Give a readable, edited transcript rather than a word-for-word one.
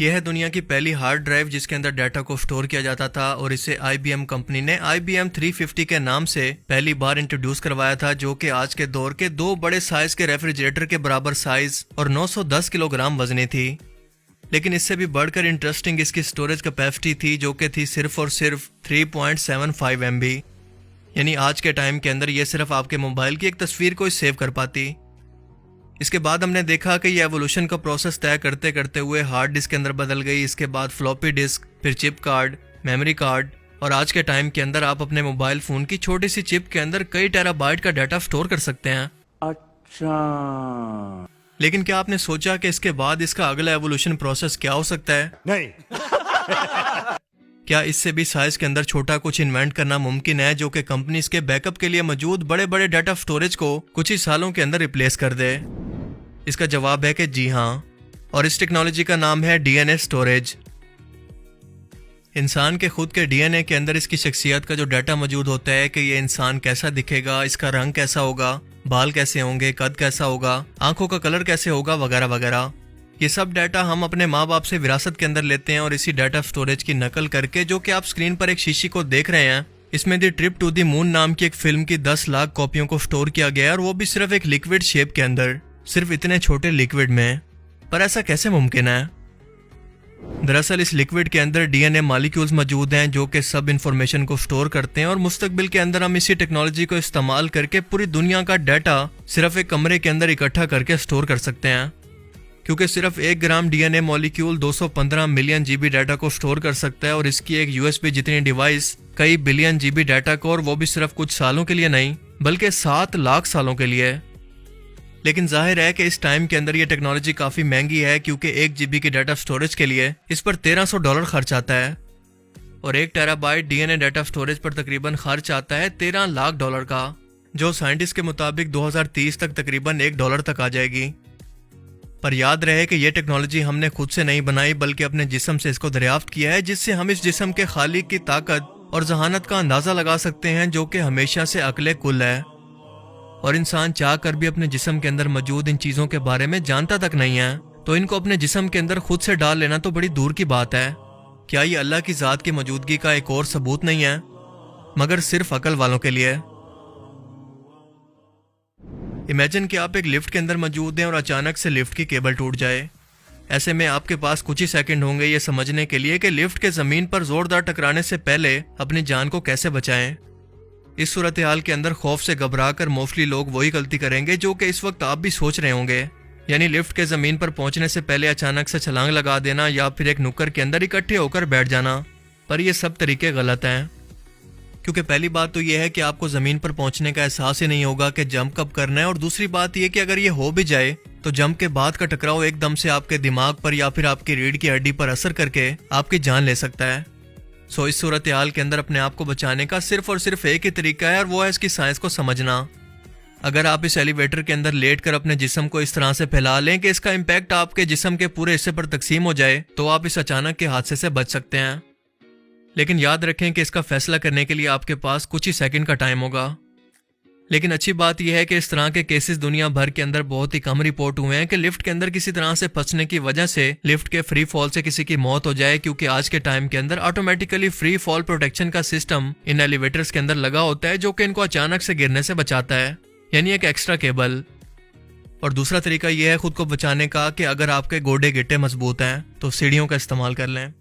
यह है दुनिया की पहली हार्ड ड्राइव जिसके अंदर डाटा को स्टोर किया जाता था और इसे IBM कंपनी ने IBM 350 के नाम से पहली बार इंट्रोड्यूस करवाया था, जो कि आज के दौर के दो बड़े साइज के रेफ्रिजरेटर के बराबर साइज और 910 किलोग्राम वजनी थी। लेकिन इससे भी बढ़कर इंटरेस्टिंग इसकी स्टोरेज कैपेसिटी थी, जो कि थी सिर्फ और सिर्फ 3.75 MB। यानी आज के टाइम के अंदर यह सिर्फ आपके मोबाइल की एक तस्वीर को ही सेव कर पाती। इसके बाद हमने देखा कि ये एवोल्यूशन का प्रोसेस तय करते करते हुए हार्ड डिस्क के अंदर बदल गई, इसके बाद फ्लॉपी डिस्क, फिर चिप कार्ड, मेमोरी कार्ड, और आज के टाइम के अंदर आप अपने मोबाइल फोन की छोटी सी चिप के अंदर कई टेराबाइट का डाटा स्टोर कर सकते हैं। अच्छा, लेकिन क्या आपने सोचा कि इसके बाद इसका अगला एवोल्यूशन प्रोसेस क्या हो सकता है? नहीं। क्या इससे भी साइज के अंदर छोटा कुछ इन्वेंट करना मुमकिन है, जो कि कंपनी इसके बैकअप के लिए मौजूद बड़े बड़े डाटा स्टोरेज को कुछ ही सालों के अंदर रिप्लेस कर दे? इसका जवाब है कि जी हाँ, और इस टेक्नोलॉजी का नाम है DNA स्टोरेज। इंसान के खुद के DNA के अंदर इसकी शख्सियत का जो डाटा मौजूद होता है कि ये इंसान कैसा दिखेगा, इसका रंग कैसा होगा, बाल कैसे होंगे, कद कैसा होगा, आंखों का कलर कैसे होगा, वगैरह वगैरह। ये सब डाटा हम अपने माँ बाप से विरासत के अंदर लेते हैं और इसी डाटा स्टोरेज की नकल करके, जो कि आप स्क्रीन पर एक शीशी को देख रहे हैं, इसमें the trip to the moon नाम की एक फिल्म की 10 लाख कॉपियों को स्टोर किया गया है, और वो भी सिर्फ एक लिक्विड शेप के अंदर, सिर्फ इतने छोटे लिक्विड में। पर ऐसा कैसे मुमकिन है? दरअसल इस लिक्विड के अंदर DNA मॉलिक्यूल्स मौजूद हैं, जो कि सब इंफॉर्मेशन को स्टोर करते हैं, और मुस्तकबिल के अंदर हम इसी टेक्नोलॉजी को इस्तेमाल करके पूरी दुनिया का डाटा सिर्फ एक कमरे के अंदर इकट्ठा करके स्टोर कर सकते हैं। क्योंकि सिर्फ 1 ग्राम DNA molecule 215 million GB data को स्टोर कर सकता है, और इसकी एक USB जितनी डिवाइस कई बिलियन GB डाटा को, और वो भी सिर्फ कुछ सालों के लिए नहीं बल्कि 7 लाख सालों के लिए। लेकिन जाहिर है कि इस टाइम के अंदर ये टेक्नोलॉजी काफ़ी महंगी है, क्योंकि 1 GB की डाटा स्टोरेज के लिए इस पर $1300 खर्च आता है, और 1 टेराबाइट DNA डाटा स्टोरेज पर तकरीबन खर्च आता है $13 लाख का, जो साइंटिस्ट के मुताबिक 2030 तक तकरीबन $1 तक आ जाएगी। पर याद रहे कि यह टेक्नोलॉजी हमने खुद से नहीं बनाई, बल्कि अपने जिस्म से इसको दरियाफ्त किया है, जिससे हम इस जिस्म के खालिक की ताकत और जहानत का अंदाज़ा लगा सकते हैं, जो कि हमेशा से अक्ल कुल है। और इंसान चाह कर भी अपने जिस्म के अंदर मौजूद इन चीज़ों के बारे में जानता तक नहीं है, तो इनको अपने जिस्म के अंदर खुद से डाल लेना तो बड़ी दूर की बात है। क्या ये अल्लाह की ज़ात की मौजूदगी का एक और सबूत नहीं है? मगर सिर्फ अकल वालों के लिए। इमेजिन कि आप एक लिफ्ट के अंदर मौजूद हैं और अचानक से लिफ्ट की केबल टूट जाए। ऐसे में आपके पास कुछ ही सेकंड होंगे ये समझने के लिए कि लिफ्ट के ज़मीन पर ज़ोरदार टकराने से पहले अपनी जान को कैसे बचाएं। इस सूरत हाल के अंदर खौफ से घबरा कर मोस्टली लोग वही गलती करेंगे जो कि इस वक्त आप भी सोच रहे होंगे, यानी लिफ्ट के ज़मीन पर पहुंचने से पहले अचानक से छलांग लगा देना या फिर एक नुक्कड़ के अंदर इकट्ठे होकर बैठ जाना। पर यह सब तरीके गलत हैं, क्योंकि पहली बात तो यह है कि आपको ज़मीन पर पहुंचने का एहसास ही नहीं होगा कि जंप कब करना है, और दूसरी बात यह कि अगर ये हो भी जाए तो जंप के बाद का टकराव एकदम से आपके दिमाग पर या फिर आपकी रीढ़ की हड्डी पर असर करके आपकी जान ले सकता है। सो इस सूरत हाल के अंदर अपने आप को बचाने का सिर्फ और सिर्फ एक ही तरीका है, और वो है इसकी साइंस को समझना। अगर आप इस एलिवेटर के अंदर लेट कर अपने जिस्म को इस तरह से फैला लें कि इसका इम्पैक्ट आपके जिस्म के पूरे हिस्से पर तकसीम हो जाए, तो आप इस अचानक के हादसे से बच सकते हैं। लेकिन याद रखें कि इसका फैसला करने के लिए आपके पास कुछ ही सेकंड का टाइम होगा। लेकिन अच्छी बात यह है कि इस तरह के केसेस दुनिया भर के अंदर बहुत ही कम रिपोर्ट हुए हैं कि लिफ्ट के अंदर किसी तरह से फंसने की वजह से लिफ्ट के फ्री फॉल से किसी की मौत हो जाए, क्योंकि आज के टाइम के अंदर ऑटोमेटिकली फ्री फॉल प्रोटेक्शन का सिस्टम इन एलिवेटर्स के अंदर लगा होता है, जो कि इनको अचानक से गिरने से बचाता है, यानी एक एक्स्ट्रा केबल। और दूसरा तरीका यह है खुद को बचाने का कि अगर आपके गोडे गिट्टे मजबूत हैं तो सीढ़ियों का इस्तेमाल कर लें।